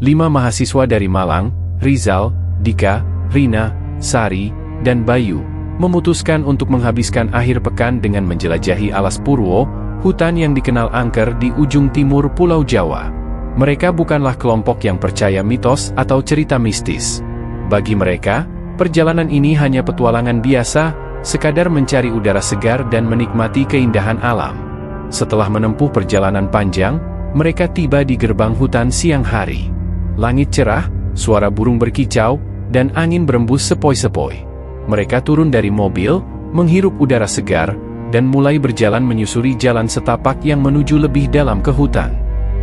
5 mahasiswa dari Malang, Rizal, Dika, Rina, Sari, dan Bayu, memutuskan untuk menghabiskan akhir pekan dengan menjelajahi Alas Purwo, hutan yang dikenal angker di ujung timur Pulau Jawa. Mereka bukanlah kelompok yang percaya mitos atau cerita mistis. Bagi mereka, perjalanan ini hanya petualangan biasa, sekadar mencari udara segar dan menikmati keindahan alam. Setelah menempuh perjalanan panjang, mereka tiba di gerbang hutan siang hari. Langit cerah, suara burung berkicau, dan angin berembus sepoi-sepoi. Mereka turun dari mobil, menghirup udara segar, dan mulai berjalan menyusuri jalan setapak yang menuju lebih dalam ke hutan.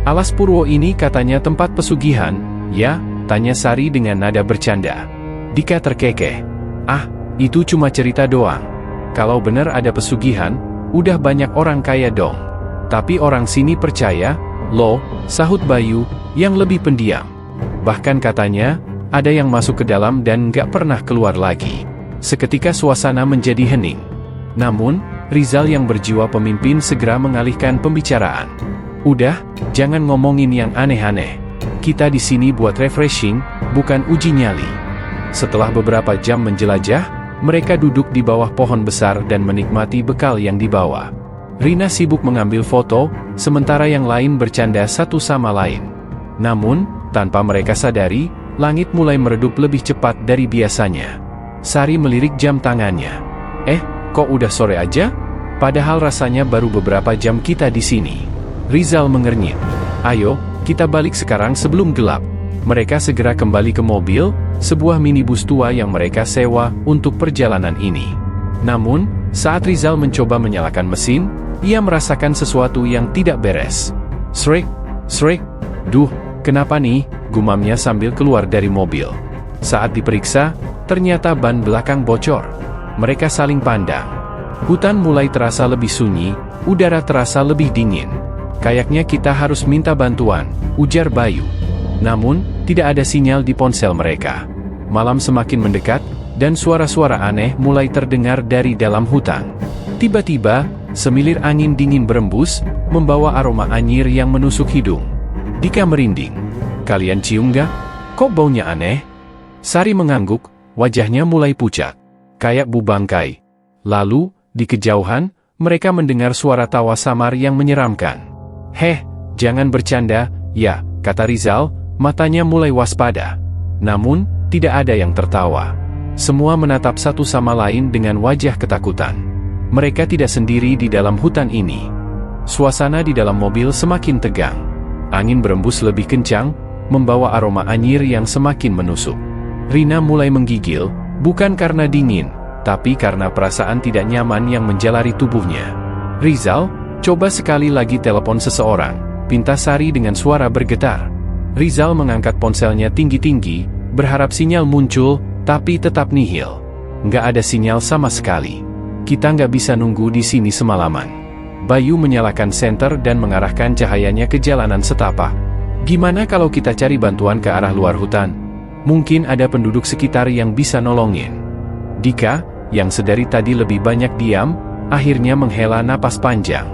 Alas Purwo ini katanya tempat pesugihan, ya? Tanya Sari dengan nada bercanda. Dika terkekeh. Ah, itu cuma cerita doang. Kalau benar ada pesugihan, udah banyak orang kaya dong. Tapi orang sini percaya, loh, sahut Bayu, yang lebih pendiam. Bahkan katanya, ada yang masuk ke dalam dan nggak pernah keluar lagi. Seketika suasana menjadi hening. Namun, Rizal yang berjiwa pemimpin segera mengalihkan pembicaraan. Udah, jangan ngomongin yang aneh-aneh. Kita di sini buat refreshing, bukan uji nyali. Setelah beberapa jam menjelajah, mereka duduk di bawah pohon besar dan menikmati bekal yang dibawa. Rina sibuk mengambil foto, sementara yang lain bercanda satu sama lain. Namun, tanpa mereka sadari, langit mulai meredup lebih cepat dari biasanya. Sari melirik jam tangannya. Kok udah sore aja? Padahal rasanya baru beberapa jam kita di sini. Rizal mengernyit. Ayo, kita balik sekarang sebelum gelap. Mereka segera kembali ke mobil, sebuah minibus tua yang mereka sewa untuk perjalanan ini. Namun, saat Rizal mencoba menyalakan mesin, ia merasakan sesuatu yang tidak beres. Srek, duh, kenapa nih? Gumamnya sambil keluar dari mobil. Saat diperiksa, ternyata ban belakang bocor. Mereka saling pandang. Hutan mulai terasa lebih sunyi, udara terasa lebih dingin. Kayaknya kita harus minta bantuan, ujar Bayu. Namun, tidak ada sinyal di ponsel mereka. Malam semakin mendekat, dan suara-suara aneh mulai terdengar dari dalam hutan. Tiba-tiba, semilir angin dingin berembus, membawa aroma anyir yang menusuk hidung. Dika merinding. Kalian cium gak? Kok baunya aneh? Sari mengangguk, wajahnya mulai pucat. Kayak bubangkai. Lalu, di kejauhan, mereka mendengar suara tawa samar yang menyeramkan. Jangan bercanda, ya, kata Rizal, matanya mulai waspada. Namun, tidak ada yang tertawa. Semua menatap satu sama lain dengan wajah ketakutan. Mereka tidak sendiri di dalam hutan ini. Suasana di dalam mobil semakin tegang. Angin berembus lebih kencang, membawa aroma anyir yang semakin menusuk. Rina mulai menggigil, bukan karena dingin, tapi karena perasaan tidak nyaman yang menjalari tubuhnya. Rizal, coba sekali lagi telepon seseorang, pinta Sari dengan suara bergetar. Rizal mengangkat ponselnya tinggi-tinggi, berharap sinyal muncul, tapi tetap nihil. Nggak ada sinyal sama sekali. Kita nggak bisa nunggu di sini semalaman. Bayu menyalakan senter dan mengarahkan cahayanya ke jalanan setapak. Gimana kalau kita cari bantuan ke arah luar hutan? Mungkin ada penduduk sekitar yang bisa nolongin. Dika, yang sedari tadi lebih banyak diam, akhirnya menghela napas panjang.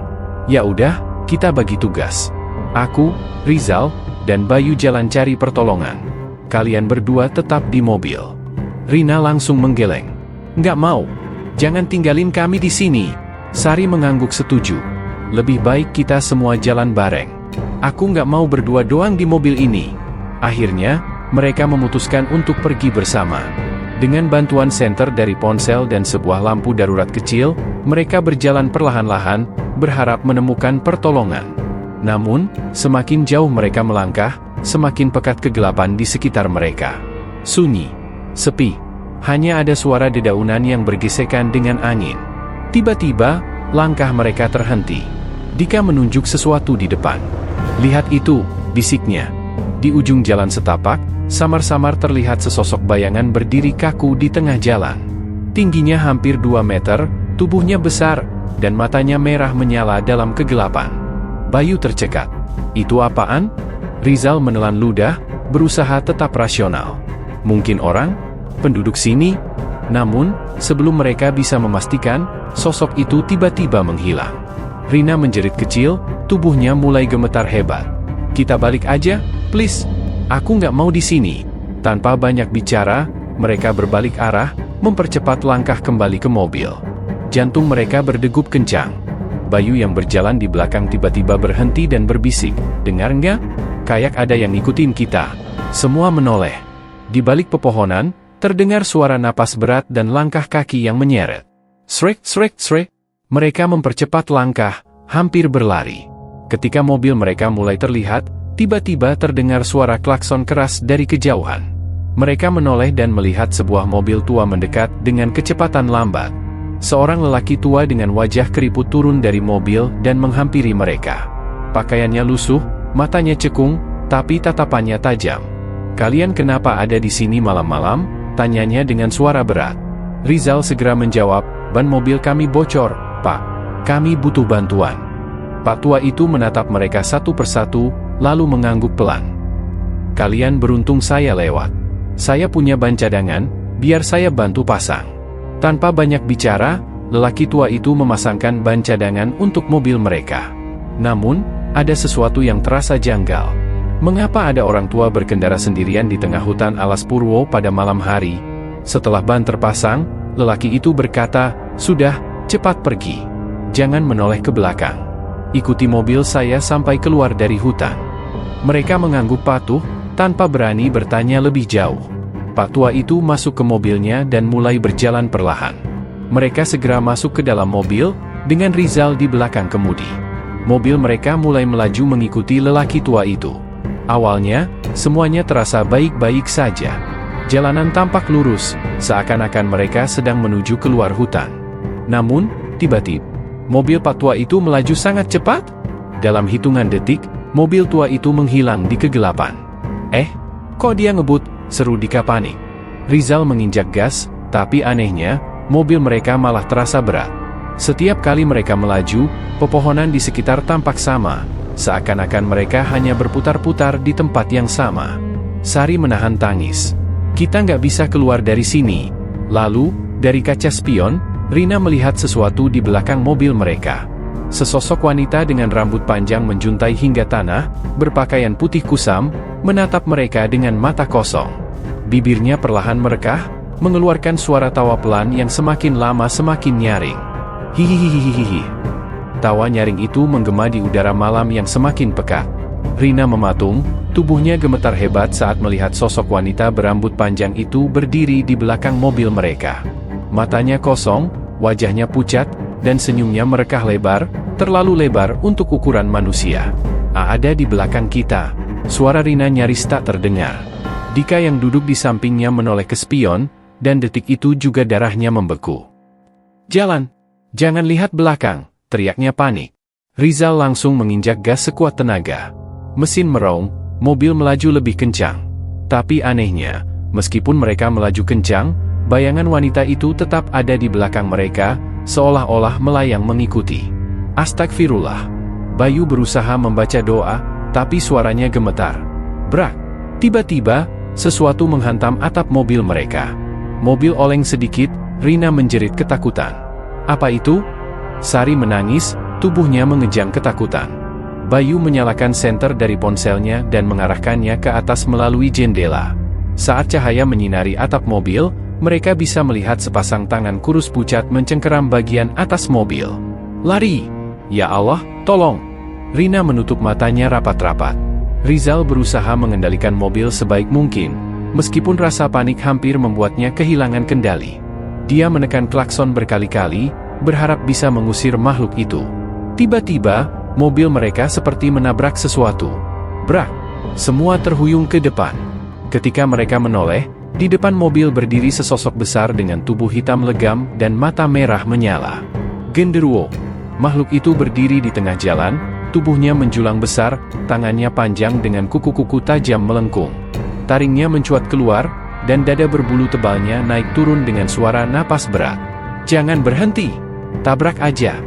Ya udah, kita bagi tugas. Aku, Rizal, dan Bayu jalan cari pertolongan. Kalian berdua tetap di mobil. Rina langsung menggeleng. Nggak mau. Jangan tinggalin kami di sini. Sari mengangguk setuju. Lebih baik kita semua jalan bareng. Aku nggak mau berdua doang di mobil ini. Akhirnya, mereka memutuskan untuk pergi bersama. Dengan bantuan senter dari ponsel dan sebuah lampu darurat kecil, mereka berjalan perlahan-lahan, berharap menemukan pertolongan. Namun, semakin jauh mereka melangkah, semakin pekat kegelapan di sekitar mereka. Sunyi, sepi, hanya ada suara dedaunan yang bergesekan dengan angin. Tiba-tiba, langkah mereka terhenti. Dika menunjuk sesuatu di depan. Lihat itu, bisiknya. Di ujung jalan setapak, samar-samar terlihat sesosok bayangan berdiri kaku di tengah jalan. Tingginya hampir 2 meter, tubuhnya besar, dan matanya merah menyala dalam kegelapan. Bayu tercekat. Itu apaan? Rizal menelan ludah, berusaha tetap rasional. Mungkin orang? Penduduk sini? Namun, sebelum mereka bisa memastikan, sosok itu tiba-tiba menghilang. Rina menjerit kecil, tubuhnya mulai gemetar hebat. Kita balik aja, please. Aku nggak mau di sini. Tanpa banyak bicara, mereka berbalik arah, mempercepat langkah kembali ke mobil. Jantung mereka berdegup kencang. Bayu yang berjalan di belakang tiba-tiba berhenti dan berbisik, "Dengar nggak? Kayak ada yang ngikutin kita." Semua menoleh. Di balik pepohonan, terdengar suara napas berat dan langkah kaki yang menyeret. Srek, srek, srek. Mereka mempercepat langkah, hampir berlari. Ketika mobil mereka mulai terlihat, tiba-tiba terdengar suara klakson keras dari kejauhan. Mereka menoleh dan melihat sebuah mobil tua mendekat dengan kecepatan lambat. Seorang lelaki tua dengan wajah keriput turun dari mobil dan menghampiri mereka. Pakaiannya lusuh, matanya cekung, tapi tatapannya tajam. "Kalian kenapa ada di sini malam-malam?" tanyanya dengan suara berat. Rizal segera menjawab, "Ban mobil kami bocor, Pak. Kami butuh bantuan." Pak tua itu menatap mereka satu persatu, lalu mengangguk pelan. "Kalian beruntung saya lewat. Saya punya ban cadangan, biar saya bantu pasang." Tanpa banyak bicara, lelaki tua itu memasangkan ban cadangan untuk mobil mereka. Namun, ada sesuatu yang terasa janggal. Mengapa ada orang tua berkendara sendirian di tengah hutan alas Purwo pada malam hari? Setelah ban terpasang, lelaki itu berkata, "Sudah, cepat pergi. Jangan menoleh ke belakang. Ikuti mobil saya sampai keluar dari hutan." Mereka mengangguk patuh, tanpa berani bertanya lebih jauh. Pak tua itu masuk ke mobilnya dan mulai berjalan perlahan. Mereka segera masuk ke dalam mobil, dengan Rizal di belakang kemudi. Mobil mereka mulai melaju mengikuti lelaki tua itu. Awalnya, semuanya terasa baik-baik saja. Jalanan tampak lurus, seakan-akan mereka sedang menuju keluar hutan. Namun, tiba-tiba, mobil Pak tua itu melaju sangat cepat. Dalam hitungan detik, mobil tua itu menghilang di kegelapan. Kok dia ngebut?" seru Dika panik. Rizal menginjak gas, tapi anehnya, mobil mereka malah terasa berat. Setiap kali mereka melaju, pepohonan di sekitar tampak sama, seakan-akan mereka hanya berputar-putar di tempat yang sama. Sari menahan tangis. "Kita nggak bisa keluar dari sini." Lalu, dari kaca spion, Rina melihat sesuatu di belakang mobil mereka. Sesosok wanita dengan rambut panjang menjuntai hingga tanah, berpakaian putih kusam, menatap mereka dengan mata kosong. Bibirnya perlahan merekah, mengeluarkan suara tawa pelan yang semakin lama semakin nyaring. Hihihihihihi. Tawa nyaring itu menggema di udara malam yang semakin pekat. Rina mematung, tubuhnya gemetar hebat saat melihat sosok wanita berambut panjang itu berdiri di belakang mobil mereka. Matanya kosong, wajahnya pucat, dan senyumnya merekah lebar, terlalu lebar untuk ukuran manusia. "Ada di belakang kita." Suara Rina nyaris tak terdengar. Dika yang duduk di sampingnya menoleh ke spion, dan detik itu juga darahnya membeku. "Jalan! Jangan lihat belakang!" teriaknya panik. Rizal langsung menginjak gas sekuat tenaga. Mesin merong, mobil melaju lebih kencang. Tapi anehnya, meskipun mereka melaju kencang, bayangan wanita itu tetap ada di belakang mereka, seolah-olah melayang mengikuti. Astagfirullah. Bayu berusaha membaca doa, tapi suaranya gemetar. Brak! Tiba-tiba, sesuatu menghantam atap mobil mereka. Mobil oleng sedikit, Rina menjerit ketakutan. "Apa itu?" Sari menangis, tubuhnya mengejang ketakutan. Bayu menyalakan senter dari ponselnya dan mengarahkannya ke atas melalui jendela. Saat cahaya menyinari atap mobil, mereka bisa melihat sepasang tangan kurus pucat mencengkeram bagian atas mobil. "Lari! Ya Allah, tolong!" Rina menutup matanya rapat-rapat. Rizal berusaha mengendalikan mobil sebaik mungkin, meskipun rasa panik hampir membuatnya kehilangan kendali. Dia menekan klakson berkali-kali, berharap bisa mengusir makhluk itu. Tiba-tiba, mobil mereka seperti menabrak sesuatu. Brak! Semua terhuyung ke depan. Ketika mereka menoleh, di depan mobil berdiri sesosok besar dengan tubuh hitam legam dan mata merah menyala. Genderuwo. Makhluk itu berdiri di tengah jalan, tubuhnya menjulang besar, tangannya panjang dengan kuku-kuku tajam melengkung. Taringnya mencuat keluar, dan dada berbulu tebalnya naik turun dengan suara napas berat. "Jangan berhenti! Tabrak aja!"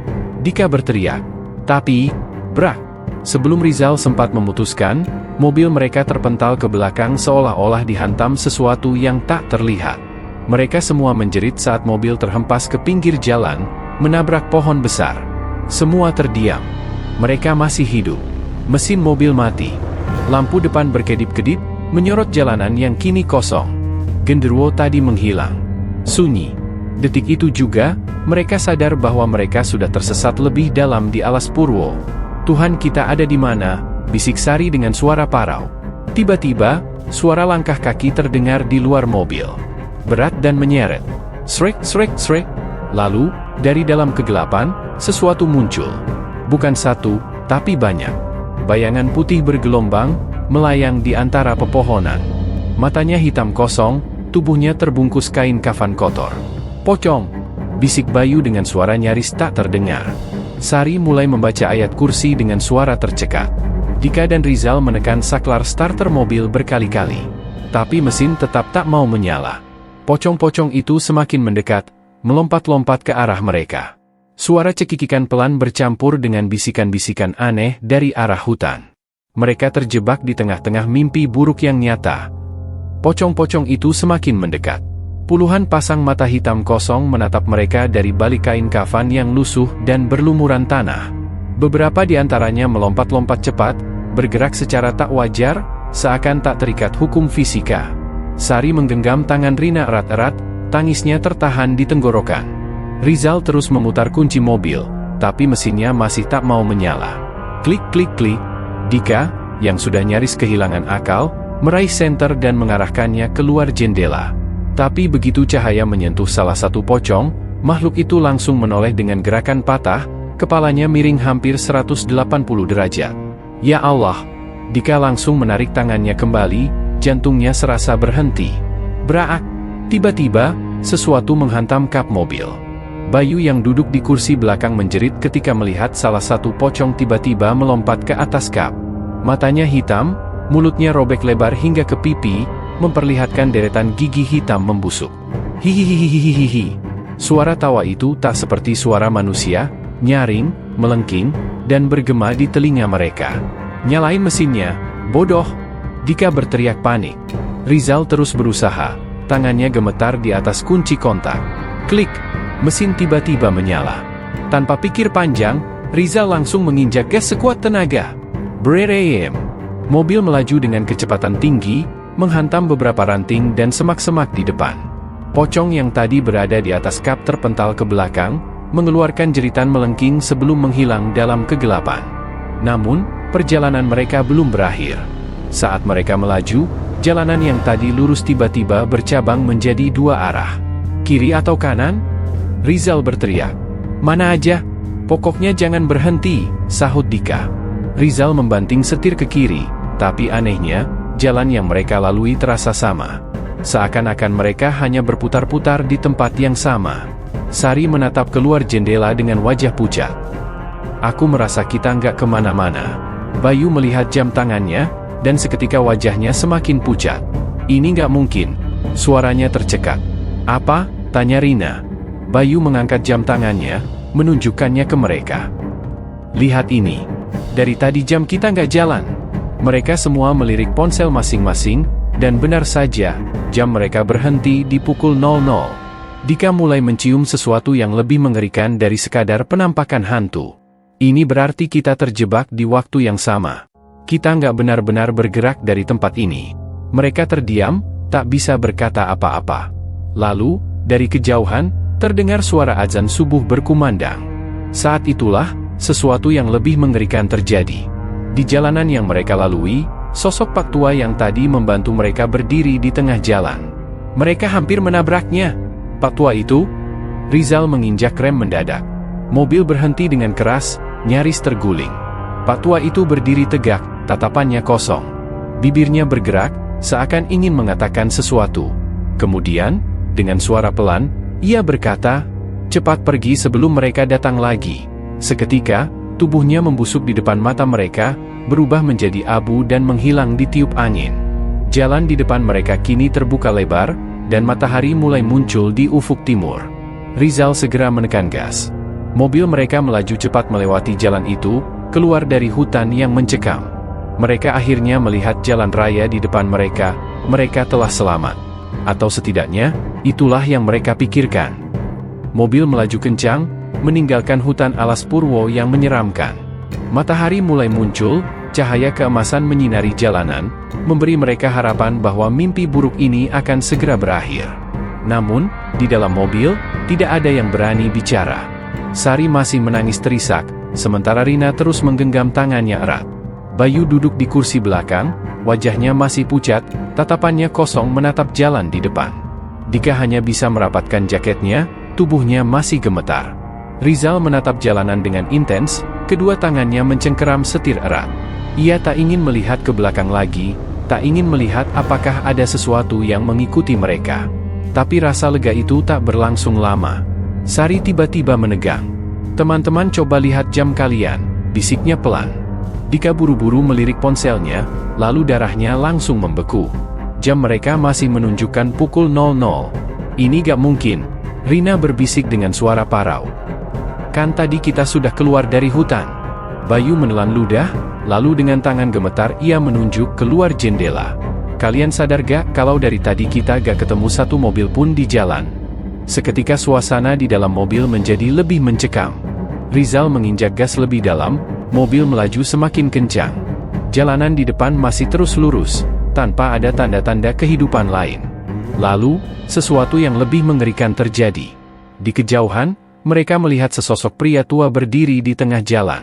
Dika berteriak. Tapi, brak! Sebelum Rizal sempat memutuskan, mobil mereka terpental ke belakang seolah-olah dihantam sesuatu yang tak terlihat. Mereka semua menjerit saat mobil terhempas ke pinggir jalan, menabrak pohon besar. Semua terdiam. Mereka masih hidup. Mesin mobil mati. Lampu depan berkedip-kedip, menyorot jalanan yang kini kosong. Genderuwo tadi menghilang. Sunyi. Detik itu juga, mereka sadar bahwa mereka sudah tersesat lebih dalam di alas purwo. "Tuhan kita ada di mana?" bisik Sari dengan suara parau. Tiba-tiba, suara langkah kaki terdengar di luar mobil. Berat dan menyeret. Srek, srek, srek. Lalu, dari dalam kegelapan, sesuatu muncul. Bukan satu, tapi banyak. Bayangan putih bergelombang, melayang di antara pepohonan. Matanya hitam kosong, tubuhnya terbungkus kain kafan kotor. "Pocong!" bisik Bayu dengan suara nyaris tak terdengar. Sari mulai membaca ayat kursi dengan suara tercekat. Dika dan Rizal menekan saklar starter mobil berkali-kali. Tapi mesin tetap tak mau menyala. Pocong-pocong itu semakin mendekat, melompat-lompat ke arah mereka. Suara cekikikan pelan bercampur dengan bisikan-bisikan aneh dari arah hutan. Mereka terjebak di tengah-tengah mimpi buruk yang nyata. Pocong-pocong itu semakin mendekat. Puluhan pasang mata hitam kosong menatap mereka dari balik kain kafan yang lusuh dan berlumuran tanah. Beberapa di antaranya melompat-lompat cepat, bergerak secara tak wajar, seakan tak terikat hukum fisika. Sari menggenggam tangan Rina erat-erat, tangisnya tertahan di tenggorokan. Rizal terus memutar kunci mobil, tapi mesinnya masih tak mau menyala. Klik, klik, klik. Dika, yang sudah nyaris kehilangan akal, meraih senter dan mengarahkannya keluar jendela. Tapi begitu cahaya menyentuh salah satu pocong, makhluk itu langsung menoleh dengan gerakan patah, kepalanya miring hampir 180 derajat. Ya Allah! Dika langsung menarik tangannya kembali, jantungnya serasa berhenti. Braak! Tiba-tiba, sesuatu menghantam kap mobil. Bayu yang duduk di kursi belakang menjerit ketika melihat salah satu pocong tiba-tiba melompat ke atas kap. Matanya hitam, mulutnya robek lebar hingga ke pipi, memperlihatkan deretan gigi hitam membusuk. Hihihihihihihi. Suara tawa itu tak seperti suara manusia, nyaring, melengking, dan bergema di telinga mereka. "Nyalain mesinnya, bodoh!" Dika berteriak panik. Rizal terus berusaha, tangannya gemetar di atas kunci kontak. Klik! Mesin tiba-tiba menyala. Tanpa pikir panjang, Rizal langsung menginjak gas sekuat tenaga. Brrrm! Mobil melaju dengan kecepatan tinggi, menghantam beberapa ranting dan semak-semak di depan. Pocong yang tadi berada di atas kap terpental ke belakang, mengeluarkan jeritan melengking sebelum menghilang dalam kegelapan. Namun, perjalanan mereka belum berakhir. Saat mereka melaju, jalanan yang tadi lurus tiba-tiba bercabang menjadi dua arah. Kiri atau kanan? Rizal berteriak. "Mana aja? Pokoknya jangan berhenti," sahut Dika. Rizal membanting setir ke kiri, tapi anehnya, jalan yang mereka lalui terasa sama. Seakan-akan mereka hanya berputar-putar di tempat yang sama. Sari menatap keluar jendela dengan wajah pucat. "Aku merasa kita nggak kemana-mana." Bayu melihat jam tangannya, dan seketika wajahnya semakin pucat. "Ini nggak mungkin." Suaranya tercekat. "Apa?" tanya Rina. Bayu mengangkat jam tangannya, menunjukkannya ke mereka. "Lihat ini. Dari tadi jam kita nggak jalan." Mereka semua melirik ponsel masing-masing, dan benar saja, jam mereka berhenti di pukul 00. Dika mulai mencium sesuatu yang lebih mengerikan dari sekadar penampakan hantu. "Ini berarti kita terjebak di waktu yang sama. Kita nggak benar-benar bergerak dari tempat ini." Mereka terdiam, tak bisa berkata apa-apa. Lalu, dari kejauhan, terdengar suara azan subuh berkumandang. Saat itulah, sesuatu yang lebih mengerikan terjadi. Di jalanan yang mereka lalui, sosok Pak Tua yang tadi membantu mereka berdiri di tengah jalan. Mereka hampir menabraknya. Pak Tua itu? Rizal menginjak rem mendadak. Mobil berhenti dengan keras, nyaris terguling. Pak Tua itu berdiri tegak, tatapannya kosong. Bibirnya bergerak, seakan ingin mengatakan sesuatu. Kemudian, dengan suara pelan, ia berkata, "Cepat pergi sebelum mereka datang lagi." Seketika, tubuhnya membusuk di depan mata mereka, berubah menjadi abu dan menghilang di tiup angin. Jalan di depan mereka kini terbuka lebar, dan matahari mulai muncul di ufuk timur. Rizal segera menekan gas. Mobil mereka melaju cepat melewati jalan itu, keluar dari hutan yang mencekam. Mereka akhirnya melihat jalan raya di depan mereka, mereka telah selamat. Atau setidaknya, itulah yang mereka pikirkan. Mobil melaju kencang, meninggalkan hutan alas purwo yang menyeramkan. Matahari mulai muncul, cahaya keemasan menyinari jalanan, memberi mereka harapan bahwa mimpi buruk ini akan segera berakhir. Namun, di dalam mobil, tidak ada yang berani bicara. Sari masih menangis terisak, sementara Rina terus menggenggam tangannya erat. Bayu duduk di kursi belakang, wajahnya masih pucat, tatapannya kosong menatap jalan di depan. Dika hanya bisa merapatkan jaketnya, tubuhnya masih gemetar. Rizal menatap jalanan dengan intens, kedua tangannya mencengkeram setir erat. Ia tak ingin melihat ke belakang lagi, tak ingin melihat apakah ada sesuatu yang mengikuti mereka. Tapi rasa lega itu tak berlangsung lama. Sari tiba-tiba menegang. "Teman-teman coba lihat jam kalian," bisiknya pelan. Dika buru-buru melirik ponselnya, lalu darahnya langsung membeku. Jam mereka masih menunjukkan pukul 00. "Ini gak mungkin," Rina berbisik dengan suara parau. "Kan tadi kita sudah keluar dari hutan." Bayu menelan ludah, lalu dengan tangan gemetar ia menunjuk keluar jendela. "Kalian sadar gak kalau dari tadi kita gak ketemu satu mobil pun di jalan?" Seketika suasana di dalam mobil menjadi lebih mencekam. Rizal menginjak gas lebih dalam, mobil melaju semakin kencang. Jalanan di depan masih terus lurus, tanpa ada tanda-tanda kehidupan lain. Lalu, sesuatu yang lebih mengerikan terjadi. Di kejauhan, mereka melihat sesosok pria tua berdiri di tengah jalan.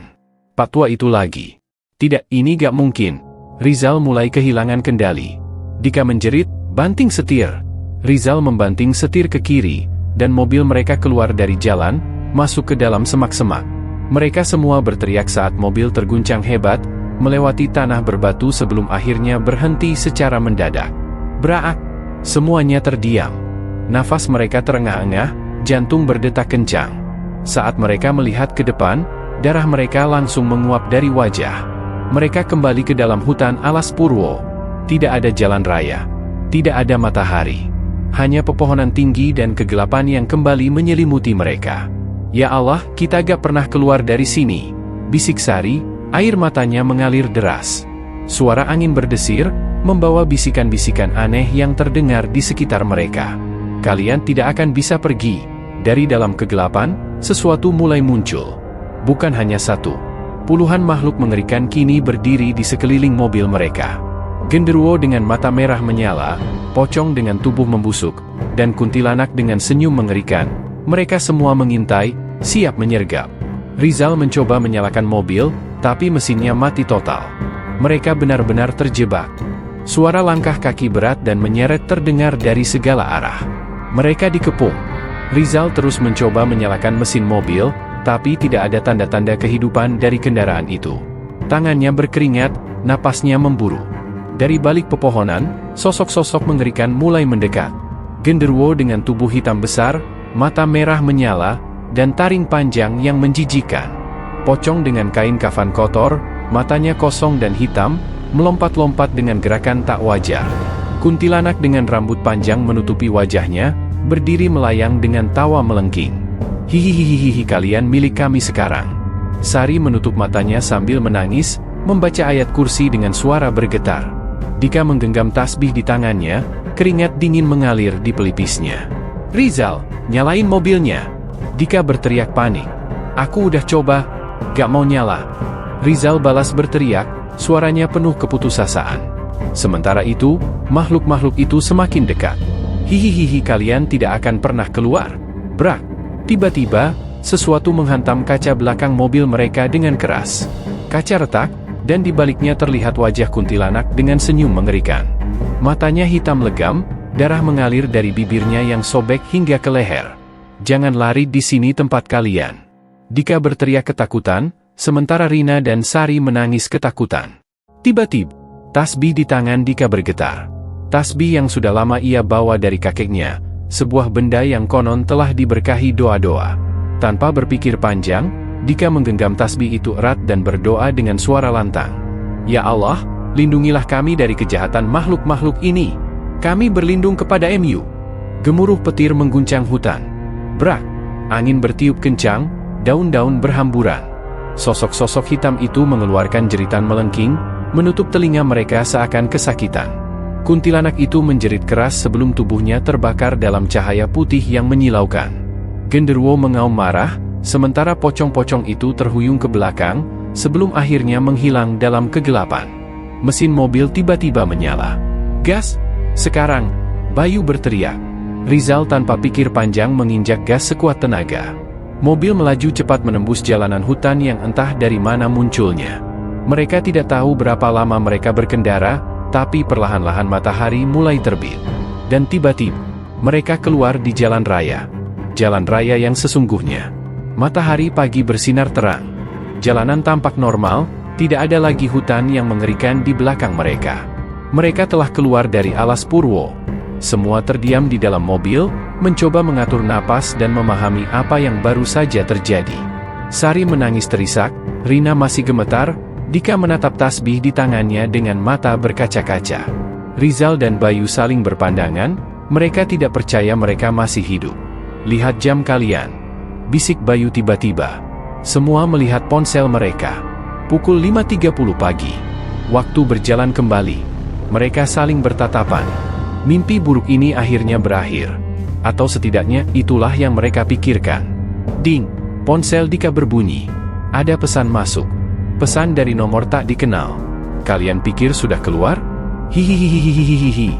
Pak tua itu lagi. "Tidak, ini gak mungkin." Rizal mulai kehilangan kendali. Dika menjerit, "Banting setir!" Rizal membanting setir ke kiri, dan mobil mereka keluar dari jalan, masuk ke dalam semak-semak. Mereka semua berteriak saat mobil terguncang hebat, melewati tanah berbatu sebelum akhirnya berhenti secara mendadak. Braak! Semuanya terdiam. Nafas mereka terengah-engah, jantung berdetak kencang. Saat mereka melihat ke depan, darah mereka langsung menguap dari wajah. Mereka kembali ke dalam hutan alas Purwo. Tidak ada jalan raya. Tidak ada matahari. Hanya pepohonan tinggi dan kegelapan yang kembali menyelimuti mereka. "Ya Allah, kita gak pernah keluar dari sini," bisik Sari, air matanya mengalir deras. Suara angin berdesir, membawa bisikan-bisikan aneh yang terdengar di sekitar mereka. "Kalian tidak akan bisa pergi." Dari dalam kegelapan, sesuatu mulai muncul. Bukan hanya satu. Puluhan makhluk mengerikan kini berdiri di sekeliling mobil mereka. Genderuwo dengan mata merah menyala, pocong dengan tubuh membusuk, dan kuntilanak dengan senyum mengerikan. Mereka semua mengintai, siap menyergap. Rizal mencoba menyalakan mobil, tapi mesinnya mati total. Mereka benar-benar terjebak. Suara langkah kaki berat dan menyeret terdengar dari segala arah. Mereka dikepung. Rizal terus mencoba menyalakan mesin mobil, tapi tidak ada tanda-tanda kehidupan dari kendaraan itu. Tangannya berkeringat, napasnya memburu. Dari balik pepohonan, sosok-sosok mengerikan mulai mendekat. Genderuwo dengan tubuh hitam besar, mata merah menyala, dan taring panjang yang menjijikan. Pocong dengan kain kafan kotor, matanya kosong dan hitam, melompat-lompat dengan gerakan tak wajar. Kuntilanak dengan rambut panjang menutupi wajahnya, berdiri melayang dengan tawa melengking. "Hihihihihi, kalian milik kami sekarang." Sari menutup matanya sambil menangis, membaca ayat kursi dengan suara bergetar. Dika menggenggam tasbih di tangannya, keringat dingin mengalir di pelipisnya. "Rizal, nyalain mobilnya!" Dika berteriak panik. "Aku udah coba, gak mau nyala." Rizal balas berteriak, suaranya penuh keputusasaan. Sementara itu, makhluk-makhluk itu semakin dekat. "Hihihihi, kalian tidak akan pernah keluar." Brak! Tiba-tiba, sesuatu menghantam kaca belakang mobil mereka dengan keras. Kaca retak, dan di baliknya terlihat wajah kuntilanak dengan senyum mengerikan. Matanya hitam legam, darah mengalir dari bibirnya yang sobek hingga ke leher. "Jangan lari, di sini tempat kalian." Dika berteriak ketakutan, sementara Rina dan Sari menangis ketakutan. Tiba-tiba, tasbih di tangan Dika bergetar. Tasbih yang sudah lama ia bawa dari kakeknya, sebuah benda yang konon telah diberkahi doa-doa. Tanpa berpikir panjang, Dika menggenggam tasbih itu erat dan berdoa dengan suara lantang. "Ya Allah, lindungilah kami dari kejahatan makhluk-makhluk ini. Kami berlindung kepada MU." Gemuruh petir mengguncang hutan. Brak! Angin bertiup kencang, daun-daun berhamburan. Sosok-sosok hitam itu mengeluarkan jeritan melengking, menutup telinga mereka seakan kesakitan. Kuntilanak itu menjerit keras sebelum tubuhnya terbakar dalam cahaya putih yang menyilaukan. Genderuwo mengaum marah, sementara pocong-pocong itu terhuyung ke belakang, sebelum akhirnya menghilang dalam kegelapan. Mesin mobil tiba-tiba menyala. "Gas! Sekarang!" Bayu berteriak. Rizal tanpa pikir panjang menginjak gas sekuat tenaga. Mobil melaju cepat menembus jalanan hutan yang entah dari mana munculnya. Mereka tidak tahu berapa lama mereka berkendara, tapi perlahan-lahan matahari mulai terbit. Dan tiba-tiba, mereka keluar di jalan raya. Jalan raya yang sesungguhnya. Matahari pagi bersinar terang. Jalanan tampak normal, tidak ada lagi hutan yang mengerikan di belakang mereka. Mereka telah keluar dari alas Purwo. Semua terdiam di dalam mobil, mencoba mengatur napas dan memahami apa yang baru saja terjadi. Sari menangis terisak, Rina masih gemetar, Dika menatap tasbih di tangannya dengan mata berkaca-kaca. Rizal dan Bayu saling berpandangan, mereka tidak percaya mereka masih hidup. "Lihat jam kalian," bisik Bayu tiba-tiba. Semua melihat ponsel mereka. Pukul 5.30 pagi. Waktu berjalan kembali. Mereka saling bertatapan. Mimpi buruk ini akhirnya berakhir. Atau setidaknya itulah yang mereka pikirkan. Ding! Ponsel Dika berbunyi. Ada pesan masuk. Pesan dari nomor tak dikenal. "Kalian pikir sudah keluar? Hihihihihihihihi."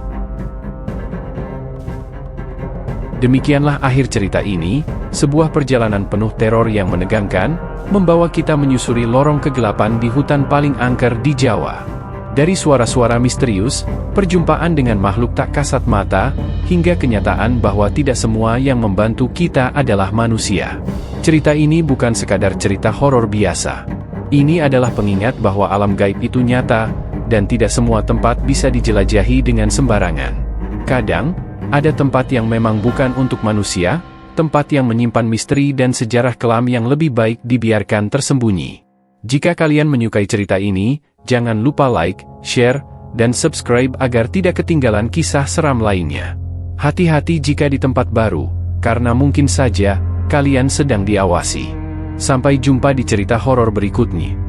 Demikianlah akhir cerita ini, sebuah perjalanan penuh teror yang menegangkan, membawa kita menyusuri lorong kegelapan di hutan paling angker di Jawa. Dari suara-suara misterius, perjumpaan dengan makhluk tak kasat mata, hingga kenyataan bahwa tidak semua yang membantu kita adalah manusia. Cerita ini bukan sekadar cerita horor biasa. Ini adalah pengingat bahwa alam gaib itu nyata, dan tidak semua tempat bisa dijelajahi dengan sembarangan. Kadang, ada tempat yang memang bukan untuk manusia, tempat yang menyimpan misteri dan sejarah kelam yang lebih baik dibiarkan tersembunyi. Jika kalian menyukai cerita ini, jangan lupa like, share, dan subscribe agar tidak ketinggalan kisah seram lainnya. Hati-hati jika di tempat baru, karena mungkin saja kalian sedang diawasi. Sampai jumpa di cerita horor berikutnya.